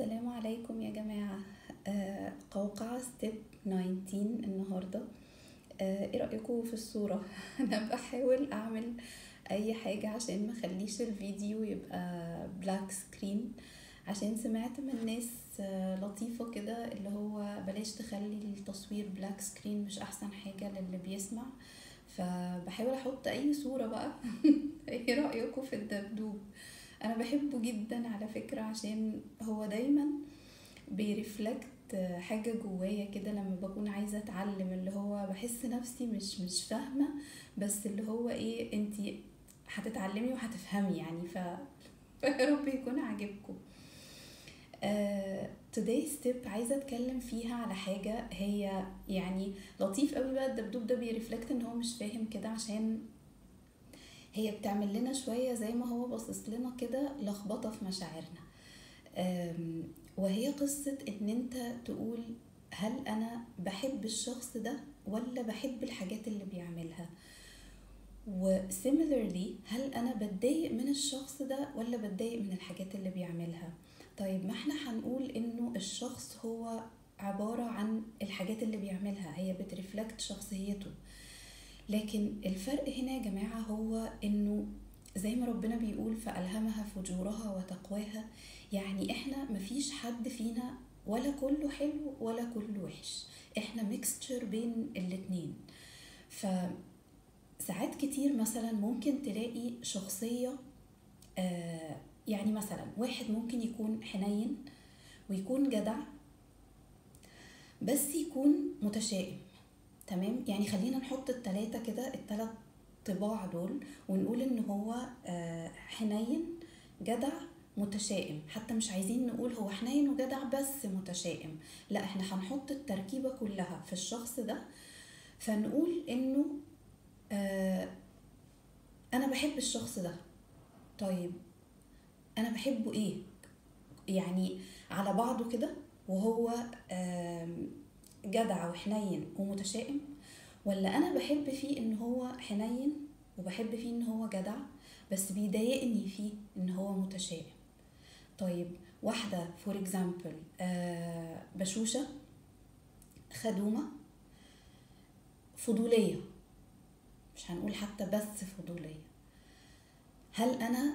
السلام عليكم يا جماعة. قوقعة ستيب 19 النهاردة. ايه رأيكم في الصورة؟ انا بحاول اعمل اي حاجة عشان ما اخليش الفيديو يبقى بلاك سكرين، عشان سمعت من ناس لطيفة كده اللي هو بلاش تخلي التصوير بلاك سكرين، مش احسن حاجة للي بيسمع. فبحاول احط اي صورة بقى. ايه رأيكم في الدبدوب؟ انا بحبه جدا على فكرة، عشان هو دايما بيرفلكت حاجة جوايا كده لما بكون عايزة اتعلم، اللي هو بحس نفسي مش فاهمة، بس اللي هو ايه، انتي هتتعلمي وهتفهمي يعني. فيا رب يكون عاجبكم. today step عايزة اتكلم فيها على حاجة هي يعني لطيف قوي بقى. الدبدوب ده بيرفلكت ان هو مش فاهم كده، عشان هي بتعمل لنا شوية زي ما هو باصص لنا كده لخبطة في مشاعرنا. وهي قصة ان انت تقول هل انا بحب الشخص ده ولا بحب الحاجات اللي بيعملها، و similarly هل انا بتضايق من الشخص ده ولا بتضايق من الحاجات اللي بيعملها. طيب ما احنا هنقول انه الشخص هو عبارة عن الحاجات اللي بيعملها، هي بترفلكت شخصيته. لكن الفرق هنا يا جماعة هو انه زي ما ربنا بيقول فألهمها فجورها وتقواها، يعني احنا مفيش حد فينا ولا كله حلو ولا كله وحش، احنا ميكستشر بين الاتنين. فساعات كتير مثلا ممكن تلاقي شخصية، يعني مثلا واحد ممكن يكون حنين ويكون جدع بس يكون متشائم. تمام، يعني خلينا نحط التلاتة كده، التلات طباع دول، ونقول ان هو حنين جدع متشائم. حتى مش عايزين نقول هو حنين وجدع بس متشائم، لا احنا هنحط التركيبة كلها في الشخص ده، فنقول انه انا بحب الشخص ده. طيب انا بحبه ايه يعني على بعضه كده، وهو جدع وحنين ومتشائم، ولا انا بحب فيه ان هو حنين وبحب فيه ان هو جدع بس بيضايقني فيه ان هو متشائم. طيب واحدة فور اكزامبل بشوشة خدومة فضولية، مش هنقول حتى بس فضولية، هل انا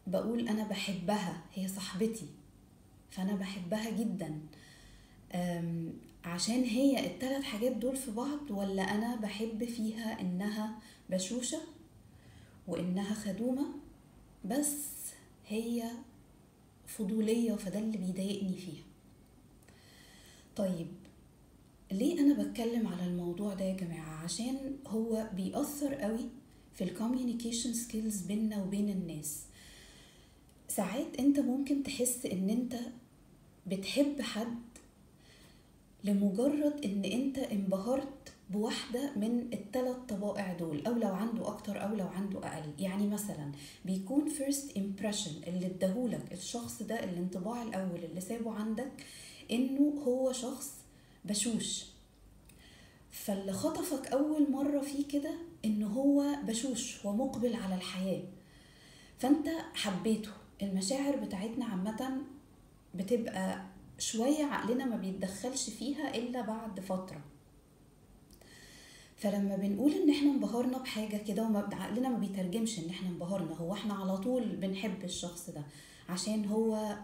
بقول انا بحبها، هي صاحبتي فانا بحبها جدا عشان هي الثلاث حاجات دول في بعض، ولا انا بحب فيها انها بشوشة وانها خدومة بس هي فضولية فده اللي بيضايقني فيها. طيب ليه انا بتكلم على الموضوع ده يا جماعة؟ عشان هو بيأثر قوي في الكوميونيكيشن سكيلز بيننا وبين الناس. ساعات انت ممكن تحس ان انت بتحب حد لمجرد ان انت انبهرت بواحدة من الثلاث طبائع دول، او لو عنده اكتر او لو عنده اقل. يعني مثلا بيكون first impression اللي اداهولك الشخص ده، الانطباع الاول اللي سابه عندك انه هو شخص بشوش، فاللي خطفك اول مرة فيه كده انه هو بشوش ومقبل على الحياة، فانت حبيته. المشاعر بتاعتنا عامة بتبقى شوية عقلنا ما بيتدخلش فيها إلا بعد فترة. فلما بنقول ان احنا انبهرنا بحاجة كده عقلنا ما بيترجمش ان احنا انبهرنا، هو احنا على طول بنحب الشخص ده عشان هو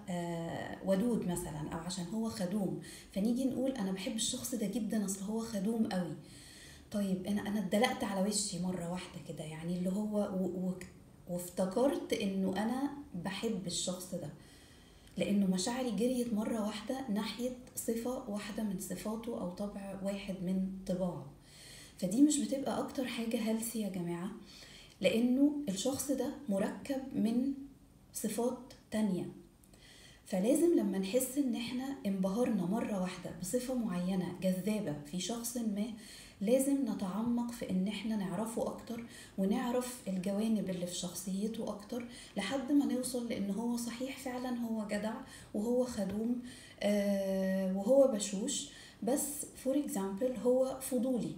ودود مثلا او عشان هو خدوم، فنيجي نقول انا بحب الشخص ده جدا اصل هو خدوم قوي. طيب انا اتدلقت على وشي مرة واحدة كده، يعني اللي هو وافتكرت انه انا بحب الشخص ده لانه مشاعري جريت مرة واحدة ناحية صفة واحدة من صفاته او طبع واحد من طباعه. فدي مش بتبقى اكتر حاجة هيلثي يا جماعة، لانه الشخص ده مركب من صفات تانية. فلازم لما نحس ان احنا انبهرنا مرة واحدة بصفة معينة جذابة في شخص ما، لازم نتعمق في ان احنا نعرفه اكتر ونعرف الجوانب اللي في شخصيته اكتر، لحد ما نوصل لان هو صحيح فعلا هو جدع وهو خدوم وهو بشوش، بس فور اكزامبل هو فضولي.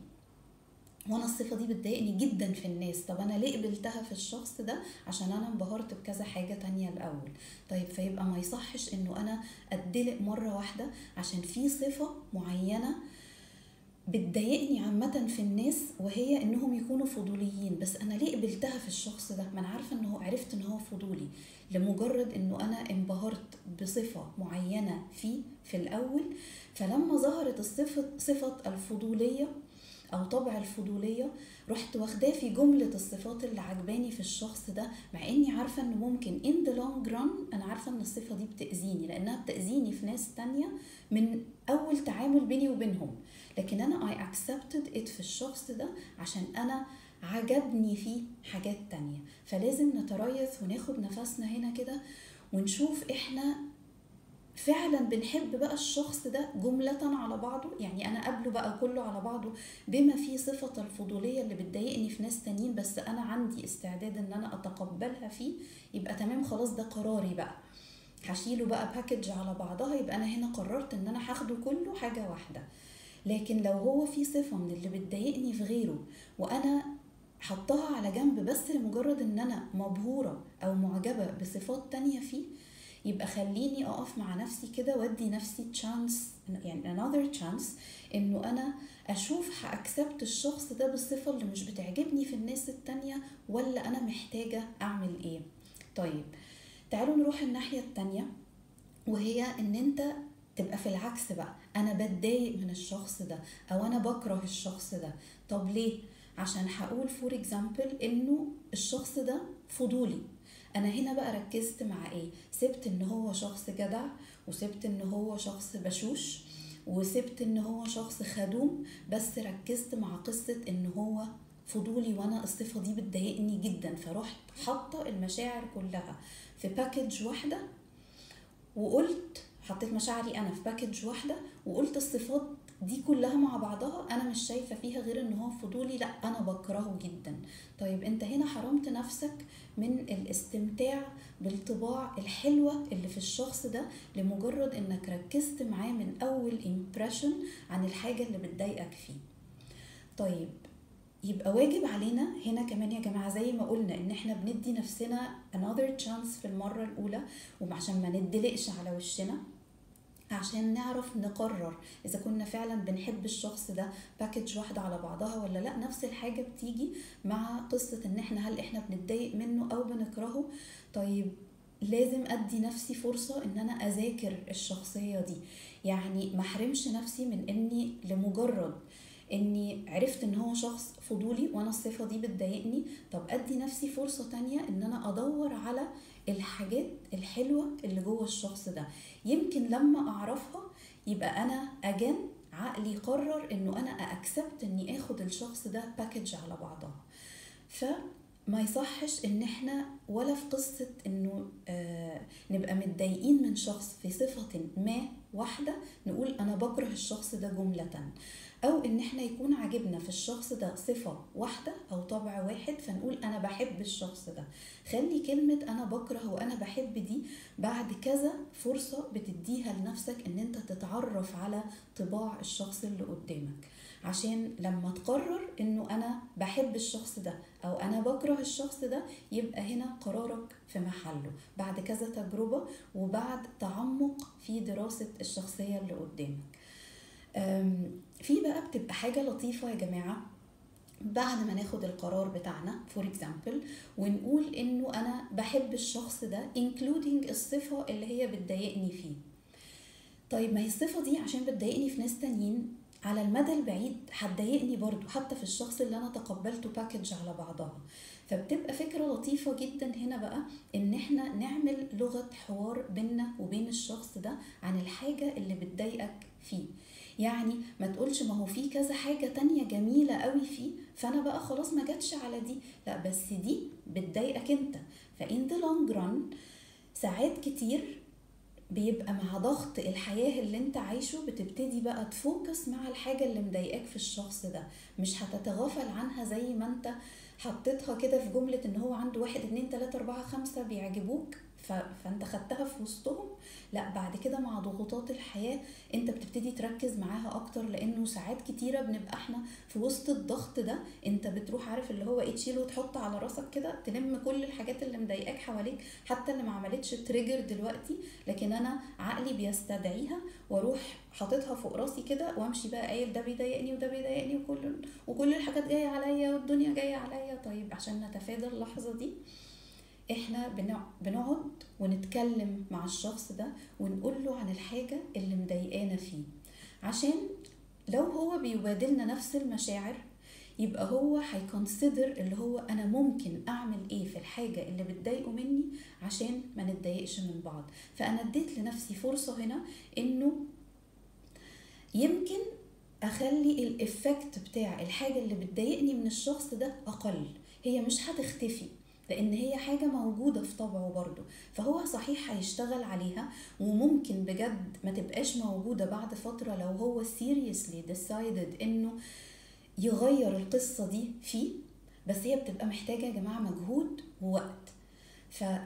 وانا الصفة دي بتضايقني جدا في الناس. طب انا ليه قبلتها في الشخص ده؟ عشان انا انبهرت بكذا حاجة تانية الاول. طيب فيبقى ما يصحش انه انا اتدلق مرة واحدة عشان في صفة معينة بتضايقني عامة في الناس، وهي انهم يكونوا فضوليين. بس انا ليه قبلتها في الشخص ده؟ ما انا عارفة انه عرفت ان هو فضولي لمجرد انه انا انبهرت بصفة معينة فيه في الاول. فلما ظهرت صفة الفضولية او طبع الفضولية، رحت واخداه في جملة الصفات اللي عجباني في الشخص ده، مع اني عارفة انه ممكن in the long run انا عارفة ان الصفة دي بتأذيني، لانها بتأذيني في ناس تانية من اول تعامل بيني وبينهم. لكن انا I accepted it في الشخص ده عشان انا عجبني فيه حاجات تانية. فلازم نتريث وناخد نفسنا هنا كده ونشوف احنا فعلا بنحب بقى الشخص ده جملة على بعضه. يعني انا قبله بقى كله على بعضه بما فيه صفة الفضولية اللي بتضايقني في ناس تانيين، بس انا عندي استعداد ان انا اتقبلها فيه، يبقى تمام خلاص ده قراري بقى، هشيله بقى باكج على بعضها. يبقى انا هنا قررت ان انا هاخده كله حاجة واحدة. لكن لو هو في صفة من اللي بتضايقني في غيره وانا حطها على جنب بس لمجرد ان انا مبهورة او معجبة بصفات تانية فيه، يبقى خليني اقف مع نفسي كده وادي نفسي تشانس، يعني another chance، انه انا اشوف هاكسبت الشخص ده بالصفة اللي مش بتعجبني في الناس التانية، ولا انا محتاجة اعمل ايه. طيب تعالوا نروح الناحية التانية، وهي ان انت تبقى في العكس بقى، انا بتضايق من الشخص ده او انا بكره الشخص ده. طب ليه؟ عشان هقول فور اكزامبل انه الشخص ده فضولي. انا هنا بقى ركزت مع ايه؟ سبت ان هو شخص جدع، وسبت ان هو شخص بشوش، وسبت ان هو شخص خدوم، بس ركزت مع قصة ان هو فضولي وانا الصفة دي بتضايقني جدا. فرحت حاطة المشاعر كلها في باكج واحدة، وقلت حطيت مشاعري انا في باكج واحده، وقلت الصفات دي كلها مع بعضها انا مش شايفه فيها غير ان هو فضولي، لا انا بكرهه جدا. طيب انت هنا حرمت نفسك من الاستمتاع بالطباع الحلوه اللي في الشخص ده لمجرد انك ركزت معاه من اول امبريشن عن الحاجه اللي بتضايقك فيه. طيب يبقى واجب علينا هنا كمان يا جماعة، زي ما قلنا ان احنا بندي نفسنا another chance في المرة الاولى، وعشان ما ندلقش على وشنا، عشان نعرف نقرر اذا كنا فعلا بنحب الشخص ده باكج واحدة على بعضها ولا لا. نفس الحاجة بتيجي مع قصة ان احنا هل احنا بنتضايق منه او بنكرهه. طيب لازم ادي نفسي فرصة ان انا اذاكر الشخصية دي، يعني ما احرمش نفسي من اني لمجرد اني عرفت ان هو شخص فضولي وانا الصفة دي بتضايقني، طب ادي نفسي فرصة تانية ان انا ادور على الحاجات الحلوة اللي جوه الشخص ده. يمكن لما اعرفها يبقى انا اجن عقلي قرر انه انا اكسبت اني اخد الشخص ده باكج على بعضها. فما يصحش ان احنا ولا في قصة انه نبقى متضايقين من شخص في صفة ما واحدة نقول انا بكره الشخص ده جملة، او ان احنا يكون عاجبنا في الشخص ده صفة واحدة او طبع واحد فنقول انا بحب الشخص ده. خلي كلمة انا بكره وانا بحب دي بعد كذا فرصة بتديها لنفسك ان انت تتعرف على طباع الشخص اللي قدامك، عشان لما تقرر انه انا بحب الشخص ده او انا بكره الشخص ده يبقى هنا قرارك في محله بعد كذا تجربة وبعد تعمق في دراسة الشخصية اللي قدامك. في بقى بتبقى حاجة لطيفة يا جماعة بعد ما ناخد القرار بتاعنا فور اكزامبل ونقول انه انا بحب الشخص ده including الصفة اللي هي بتضايقني فيه. طيب ما هي الصفة دي عشان بتضايقني في ناس تانيين على المدى البعيد هتضايقني برضو حتى في الشخص اللي انا تقبلته باكج على بعضها. فبتبقى فكرة لطيفة جدا هنا بقى ان احنا نعمل لغة حوار بيننا وبين الشخص ده عن الحاجة اللي بتضايقك فيه. يعني ما تقولش ما هو فيه كذا حاجة تانية جميلة قوي فيه فانا بقى خلاص ما جاتش على دي، لا بس دي بتضايقك انت. فإن the long run ساعات كتير بيبقى مع ضغط الحياة اللي انت عايشه بتبتدي بقى تفوكس مع الحاجة اللي مضايقاك في الشخص ده، مش هتتغافل عنها زي ما انت حطيتها كده في جملة ان هو عنده 1 2 3 4 5 بيعجبوك فانت خدتها في وسطهم. لا بعد كده مع ضغوطات الحياة انت بتبتدي تركز معاها اكتر، لانه ساعات كتيرة بنبقى احنا في وسط الضغط ده، انت بتروح عارف اللي هو ايه، تشيل وتحط على راسك كده، تلم كل الحاجات اللي مضايقاك حواليك، حتى اللي ما عملتش تريجر دلوقتي لكن انا عقلي بيستدعيها، واروح حاططها فوق راسي كده وامشي بقى قايل ده بيضايقني وده بيضايقني وكل الحاجات جايه عليا والدنيا جايه عليا. طيب عشان نتفادى اللحظه دي احنا بنقعد ونتكلم مع الشخص ده ونقول له عن الحاجه اللي مضايقانا فيه، عشان لو هو بيبادلنا نفس المشاعر يبقى هو هيكونسيدر اللي هو انا ممكن اعمل ايه في الحاجه اللي بتضايقه مني عشان ما نتضايقش من بعض. فانا اديت لنفسي فرصه هنا انه يمكن اخلي الافكت بتاع الحاجه اللي بتضايقني من الشخص ده اقل. هي مش هتختفي لان هي حاجه موجوده في طبعه برضو، فهو صحيح هيشتغل عليها وممكن بجد ما تبقاش موجوده بعد فتره لو هو seriously decided انه يغير القصه دي فيه، بس هي بتبقى محتاجه يا جماعه مجهود ووقت.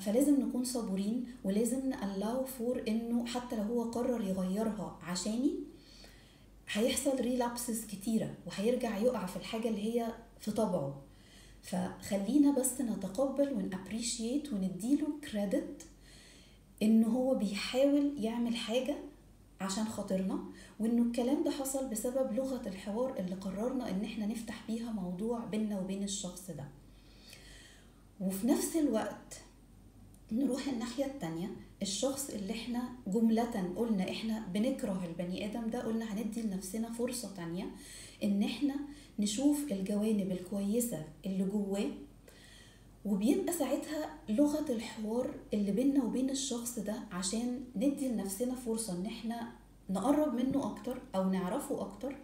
فلازم نكون صبورين ولازم نallow فور انه حتى لو هو قرر يغيرها عشاني هيحصل ريلابسز كتيرة وهيرجع يقع في الحاجة اللي هي في طبعه. فخلينا بس نتقبل ونابريشيت ونديله كريدت انه هو بيحاول يعمل حاجة عشان خاطرنا، وانه الكلام ده حصل بسبب لغة الحوار اللي قررنا ان احنا نفتح بيها موضوع بيننا وبين الشخص ده. وفي نفس الوقت نروح الناحية التانية، الشخص اللي احنا جملة قلنا احنا بنكره البني ادم ده، قلنا هندي لنفسنا فرصة تانية ان احنا نشوف الجوانب الكويسة اللي جواه، وبيبقى ساعتها لغة الحوار اللي بيننا وبين الشخص ده عشان ندي لنفسنا فرصة ان احنا نقرب منه اكتر او نعرفه اكتر،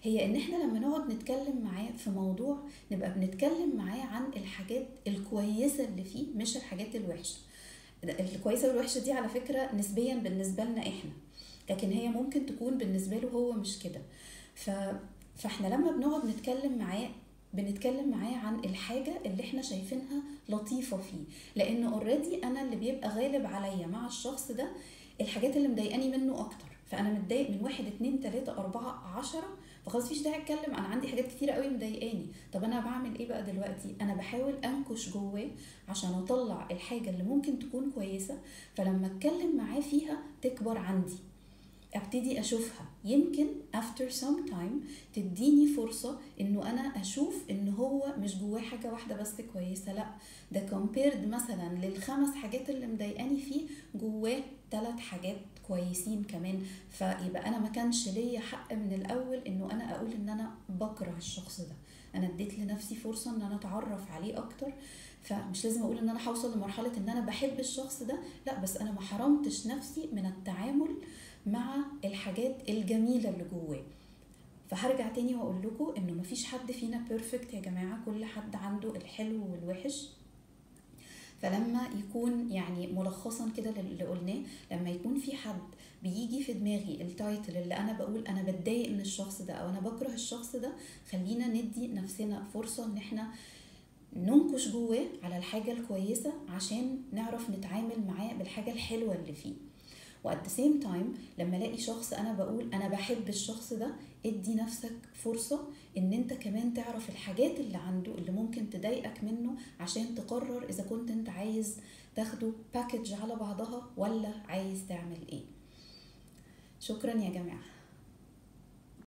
هي ان احنا لما نقعد نتكلم معاه في موضوع نبقى بنتكلم معاه عن الحاجات الكويسة اللي فيه مش الحاجات الوحشة. الكويسة والوحشة دي على فكرة نسبيا بالنسبة لنا احنا، لكن هي ممكن تكون بالنسبة له هو مش كده. فاحنا لما بنقعد نتكلم معاه بنتكلم معاه عن الحاجة اللي احنا شايفينها لطيفة فيه، لان اوريدي انا اللي بيبقى غالب عليا مع الشخص ده الحاجات اللي مضايقاني منه اكتر. فانا متضايق من 1 2 3 4 10، فخلاص مفيش داعي اتكلم، انا عندي حاجات كتيره قوي مضايقاني. طب انا بعمل ايه بقى دلوقتي؟ انا بحاول انكش جواه عشان اطلع الحاجه اللي ممكن تكون كويسه، فلما اتكلم معاه فيها تكبر عندي، ابتدي اشوفها، يمكن after some time تديني فرصة انه انا اشوف ان هو مش جواه حاجة واحدة بس كويسة، لا ده compared مثلا لل5 حاجات اللي مضايقاني فيه جواه 3 حاجات كويسين كمان. فيبقى انا ما كانش ليا حق من الاول انه انا اقول ان انا بكره الشخص ده، انا اديت لنفسي فرصة ان انا اتعرف عليه اكتر. فمش لازم اقول ان انا هوصل لمرحلة ان انا بحب الشخص ده، لا بس انا ما حرمتش نفسي من التعامل مع الحاجات الجميلة اللي جواه. فهرجع تاني واقول لكم انه مفيش حد فينا بيرفكت يا جماعة، كل حد عنده الحلو والوحش. فلما يكون يعني ملخصا كده اللي قلناه، لما يكون في حد بيجي في دماغي التايتل اللي انا بقول انا بتضايق من الشخص ده او انا بكره الشخص ده، خلينا ندي نفسنا فرصة ان احنا ننكش جواه على الحاجة الكويسة عشان نعرف نتعامل معاه بالحاجة الحلوة اللي فيه. وات سيم تايم لما الاقي شخص انا بقول انا بحب الشخص ده، ادي نفسك فرصة ان انت كمان تعرف الحاجات اللي عنده اللي ممكن تضايقك منه عشان تقرر اذا كنت انت عايز تاخده باكج على بعضها ولا عايز تعمل ايه. شكرا يا جماعة.